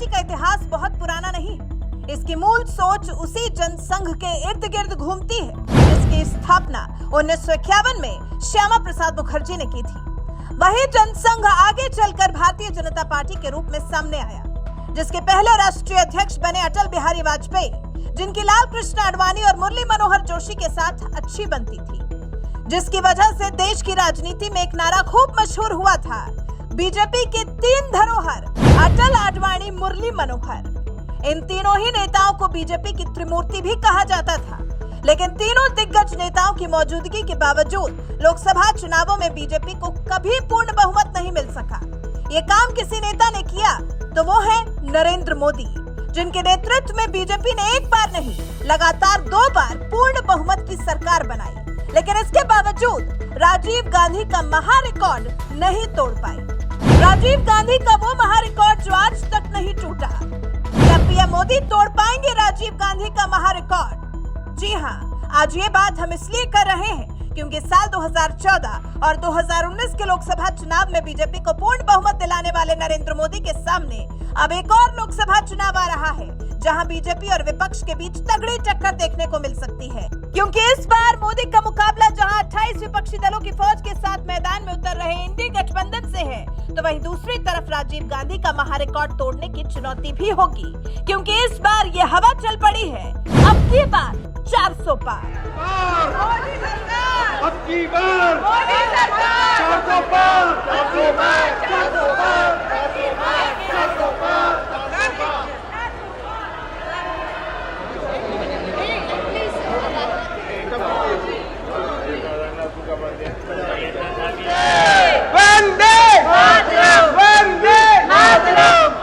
Party का इतिहास बहुत पुराना नहीं, इसकी मूल सोच उसी जनसंघ के इर्द गिर्द घूमती है जिसकी स्थापना 1951 में श्यामा प्रसाद मुखर्जी ने की थी। वही जनसंघ आगे चलकर भारतीय जनता पार्टी के रूप में सामने आया, जिसके पहले राष्ट्रीय अध्यक्ष बने अटल बिहारी वाजपेयी, जिनकी लाल कृष्ण आडवाणी और मुरली मनोहर जोशी के साथ अच्छी बनती थी, जिसकी वजह से देश की राजनीति में एक नारा खूब मशहूर हुआ था, बीजेपी के 3 धरोहर अटल, आडवाणी, मुरली मनोहर। इन तीनों ही नेताओं को बीजेपी की त्रिमूर्ति भी कहा जाता था, लेकिन तीनों दिग्गज नेताओं की मौजूदगी के बावजूद लोकसभा चुनावों में बीजेपी को कभी पूर्ण बहुमत नहीं मिल सका। ये काम किसी नेता ने किया तो वो है नरेंद्र मोदी, जिनके नेतृत्व में बीजेपी ने एक बार नहीं लगातार 2 बार पूर्ण बहुमत की सरकार बनाई, लेकिन इसके बावजूद राजीव गांधी का महारिकॉर्ड नहीं तोड़ पाई। राजीव गांधी का वो महारिकॉर्ड जो आज तक नहीं टूटा। क्या पीएम मोदी तोड़ पाएंगे राजीव गांधी का महारिकॉर्ड? जी हाँ, आज ये बात हम इसलिए कर रहे हैं क्योंकि साल 2014 और 2019 के लोकसभा चुनाव में बीजेपी को पूर्ण बहुमत दिलाने वाले नरेंद्र मोदी के सामने अब एक और लोकसभा चुनाव आ रहा है, जहां बीजेपी और विपक्ष के बीच तगड़ी टक्कर देखने को मिल सकती है। क्योंकि इस बार मोदी का मुकाबला जहां 28 विपक्षी दलों की फौज के साथ मैदान में उतर रहे इंडी गठबंधन से है, तो वहीं दूसरी तरफ राजीव गांधी का महारिकॉर्ड तोड़ने की चुनौती भी होगी, क्योंकि इस बार ये हवा चल पड़ी है अब की बार 400 पार। अब की बार 400 पार, 400 पार, 400 पार, 400 पार। वंदे मातरम, वंदे मातरम।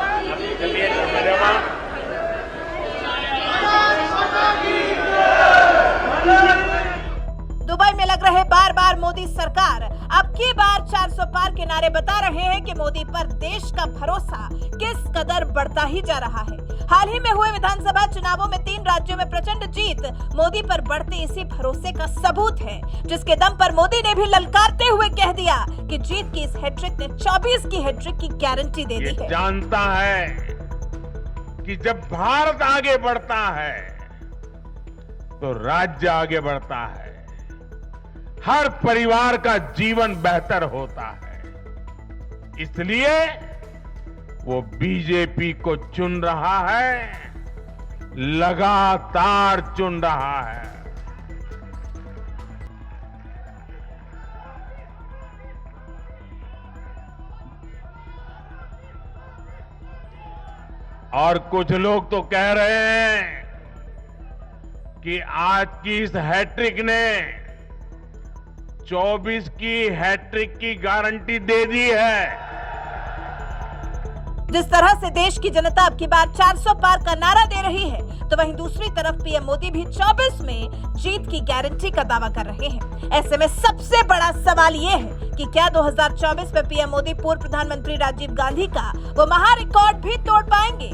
दुबई में लग रहे बार बार मोदी सरकार अब की बार 400 पार के नारे बता रहे हैं कि मोदी पर देश का भरोसा किस कदर बढ़ता ही जा रहा है। हाल ही में हुए विधानसभा चुनावों में 3 राज्यों में प्रचंड जीत मोदी पर बढ़ते इसी भरोसे का सबूत है, जिसके दम पर मोदी ने भी ललकारते हुए कह दिया कि जीत की इस हैट्रिक ने 24 की हैट्रिक की गारंटी दे दी है। जानता है कि जब भारत आगे बढ़ता है तो राज्य आगे बढ़ता है, हर परिवार का जीवन बेहतर होता है, इसलिए वो बीजेपी को चुन रहा है, लगातार चुन रहा है। और कुछ लोग तो कह रहे हैं कि आज की इस हैट्रिक ने 24 की हैट्रिक की गारंटी दे दी है। जिस तरह से देश की जनता अब की बार 400 पार का नारा दे रही है, तो वहीं दूसरी तरफ पीएम मोदी भी 24 में जीत की गारंटी का दावा कर रहे हैं। ऐसे में सबसे बड़ा सवाल ये है कि क्या 2024 में पीएम मोदी पूर्व प्रधानमंत्री राजीव गांधी का वो महारिकॉर्ड भी तोड़ पाएंगे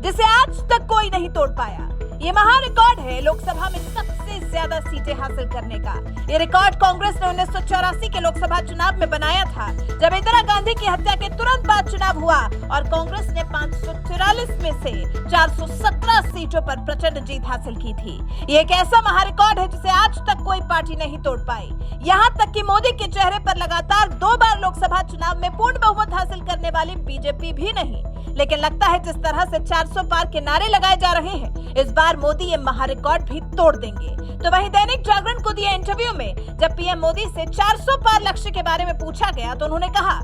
जिसे आज तक कोई नहीं तोड़ पाया। ये महारिकॉर्ड है लोकसभा में सबसे ज्यादा सीटें हासिल करने का। ये रिकॉर्ड कांग्रेस ने 1984 के लोकसभा चुनाव में बनाया था, जब इंदिरा गांधी की हत्या के तुरंत बाद चुनाव हुआ और कांग्रेस ने 544 में से 417 सीटों पर प्रचंड जीत हासिल की थी। ये एक ऐसा महारिकॉर्ड है जिसे आज तक कोई पार्टी नहीं तोड़ पाई। यहाँ तक कि मोदी के चेहरे पर लगातार 2 बार लोकसभा चुनाव में पूर्ण बहुमत हासिल करने वाली बीजेपी भी नहीं। लेकिन लगता है जिस तरह से 400 पार के नारे लगाए जा रहे हैं, इस बार मोदी ये महारिकॉर्ड भी तोड़ देंगे। तो वहीं दैनिक जागरण को दिए इंटरव्यू में जब पीएम मोदी से 400 पार लक्ष्य के बारे में पूछा गया, तो उन्होंने कहा,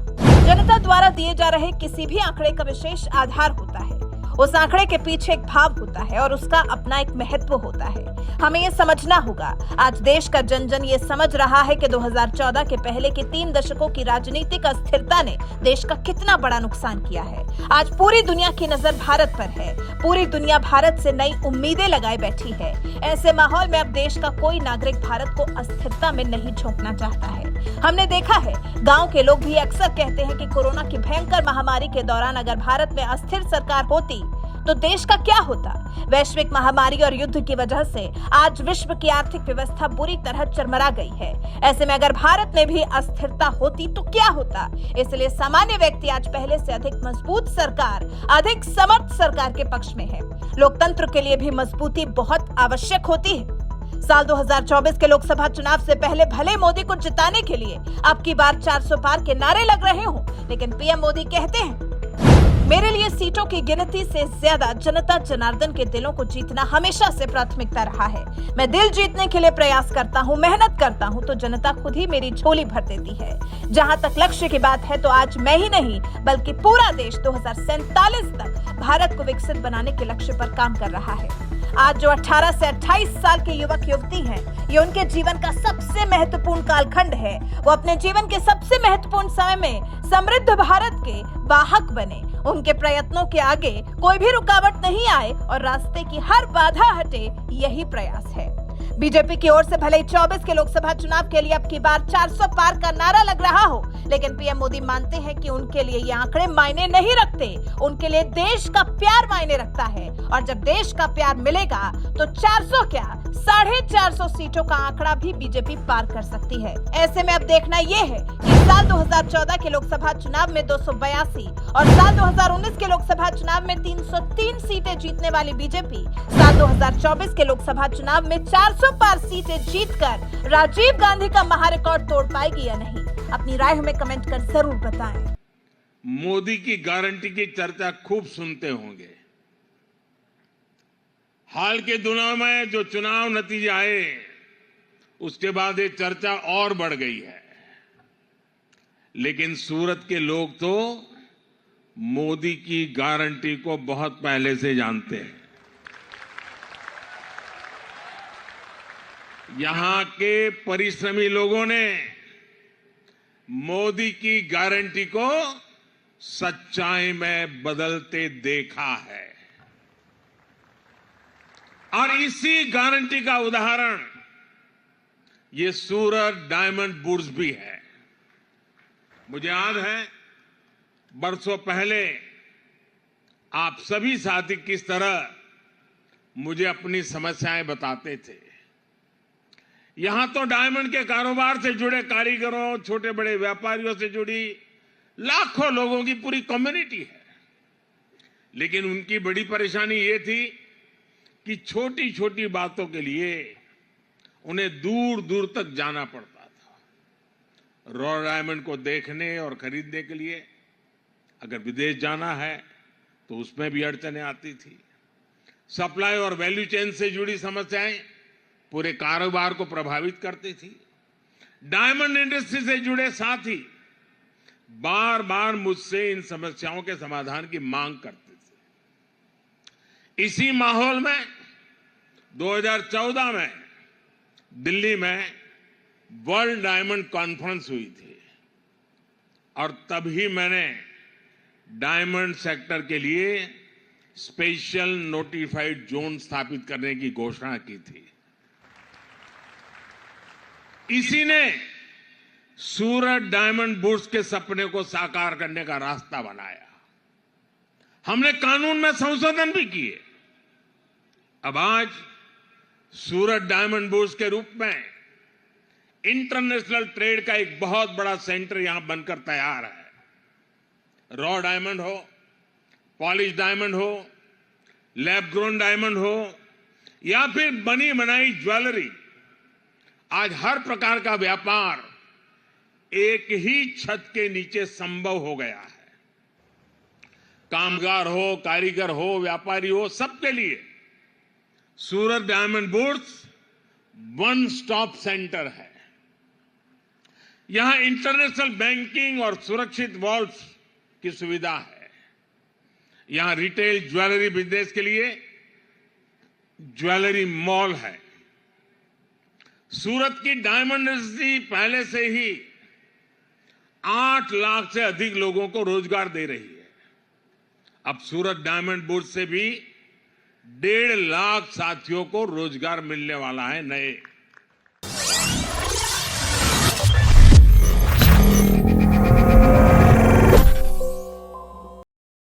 जनता द्वारा दिए जा रहे किसी भी आंकड़े का विशेष आधार होता है, उस आंकड़े के पीछे एक भाव होता है और उसका अपना एक महत्व होता है। हमें ये समझना होगा। आज देश का जन जन ये समझ रहा है कि 2014 के पहले के 3 दशकों की राजनीतिक अस्थिरता ने देश का कितना बड़ा नुकसान किया है। आज पूरी दुनिया की नजर भारत पर है, पूरी दुनिया भारत से नई उम्मीदें लगाए बैठी है। ऐसे माहौल में अब देश का कोई नागरिक भारत को अस्थिरता में नहीं झोंकना चाहता है। हमने देखा है, गाँव के लोग भी अक्सर कहते हैं कि कोरोना की भयंकर महामारी के दौरान अगर भारत में अस्थिर सरकार होती तो देश का क्या होता। वैश्विक महामारी और युद्ध की वजह से आज विश्व की आर्थिक व्यवस्था बुरी तरह चरमरा गई है। ऐसे में अगर भारत में भी अस्थिरता होती तो क्या होता। इसलिए सामान्य व्यक्ति आज पहले से अधिक मजबूत सरकार, अधिक समर्थ सरकार के पक्ष में है। लोकतंत्र के लिए भी मजबूती बहुत आवश्यक होती है। साल 2024 के लोकसभा चुनाव से पहले भले मोदी को जिताने के लिए अब की बार 400 पार के नारे लग रहे हों, लेकिन पीएम मोदी कहते हैं, मेरे लिए सीटों की गिनती से ज्यादा जनता जनार्दन के दिलों को जीतना हमेशा से प्राथमिकता रहा है। मैं दिल जीतने के लिए प्रयास करता हूं, मेहनत करता हूं तो जनता खुद ही मेरी झोली भर देती है। जहां तक लक्ष्य की बात है तो आज मैं ही नहीं बल्कि पूरा देश 2047 तक भारत को विकसित बनाने के लक्ष्य पर काम कर रहा है। आज जो 18 से 28 साल के युवक युवती हैं, ये उनके जीवन का सबसे महत्वपूर्ण कालखंड है। वो अपने जीवन के सबसे महत्वपूर्ण समय में समृद्ध भारत के वाहक बने। उनके प्रयत्नों के आगे कोई भी रुकावट नहीं आए और रास्ते की हर बाधा हटे, यही प्रयास है। बीजेपी की ओर से भले ही 24 के लोकसभा चुनाव के लिए अब की बार 400 पार का नारा लग रहा हो, लेकिन पीएम मोदी मानते हैं कि उनके लिए ये आंकड़े मायने नहीं रखते। उनके लिए देश का प्यार मायने रखता है और जब देश का प्यार मिलेगा तो 400 क्या 450 सीटों का आंकड़ा भी बीजेपी पार कर सकती है। ऐसे में अब देखना यह है कि साल 2014 के लोकसभा चुनाव में 282 और साल 2019 के लोकसभा चुनाव में 303 सीटें जीतने वाली बीजेपी साल 2024 के लोकसभा चुनाव में 400 पार सीटें जीतकर राजीव गांधी का महारिकॉर्ड तोड़ पाएगी या नहीं। अपनी राय हमें कमेंट कर जरूर बताएं। मोदी की गारंटी की चर्चा खूब सुनते होंगे। हाल के दिनों में जो चुनाव नतीजे आए, उसके बाद ये चर्चा और बढ़ गई है। लेकिन सूरत के लोग तो मोदी की गारंटी को बहुत पहले से जानते हैं। यहां के परिश्रमी लोगों ने मोदी की गारंटी को सच्चाई में बदलते देखा है और इसी गारंटी का उदाहरण ये सूरत डायमंड बुर्स भी है। मुझे याद है बरसों पहले आप सभी साथी किस तरह मुझे अपनी समस्याएं बताते थे। यहां तो डायमंड के कारोबार से जुड़े कारीगरों, छोटे बड़े व्यापारियों से जुड़ी लाखों लोगों की पूरी कम्युनिटी है, लेकिन उनकी बड़ी परेशानी ये थी कि छोटी छोटी बातों के लिए उन्हें दूर दूर तक जाना पड़ता था। रॉ डायमंड को देखने और खरीदने के लिए अगर विदेश जाना है तो उसमें भी अड़चनें आती थी। सप्लाई और वैल्यू चेन से जुड़ी समस्याएं पूरे कारोबार को प्रभावित करती थी। डायमंड इंडस्ट्री से जुड़े साथी बार बार मुझसे इन समस्याओं के समाधान की मांग करते थे। इसी माहौल में 2014 में दिल्ली में वर्ल्ड डायमंड कॉन्फ्रेंस हुई थी और तभी मैंने डायमंड सेक्टर के लिए स्पेशल नोटिफाइड जोन स्थापित करने की घोषणा की थी। इसी ने सूरत डायमंड बुर्स के सपने को साकार करने का रास्ता बनाया। हमने कानून में संशोधन भी किए। अब आज सूरत डायमंड बुर्स के रूप में इंटरनेशनल ट्रेड का एक बहुत बड़ा सेंटर यहां बनकर तैयार है। रॉ डायमंड हो, पॉलिश डायमंड हो, लैब ग्रोन डायमंड हो या फिर बनी बनाई ज्वेलरी, आज हर प्रकार का व्यापार एक ही छत के नीचे संभव हो गया है। कामगार हो, कारीगर हो, व्यापारी हो, सबके लिए Surat diamond bourse one stop centre है। यहां इंटरनेशनल बैंकिंग और सुरक्षित वॉल्ट्स की सुविधा है। यहां रिटेल ज्वेलरी बिजनेस के लिए ज्वेलरी मॉल है। सूरत की डायमंड इंडस्ट्री पहले से ही 8 लाख से अधिक लोगों को रोजगार दे रही है। अब सूरत डायमंड बुर्स से भी 1.5 लाख साथियों को रोजगार मिलने वाला है नए।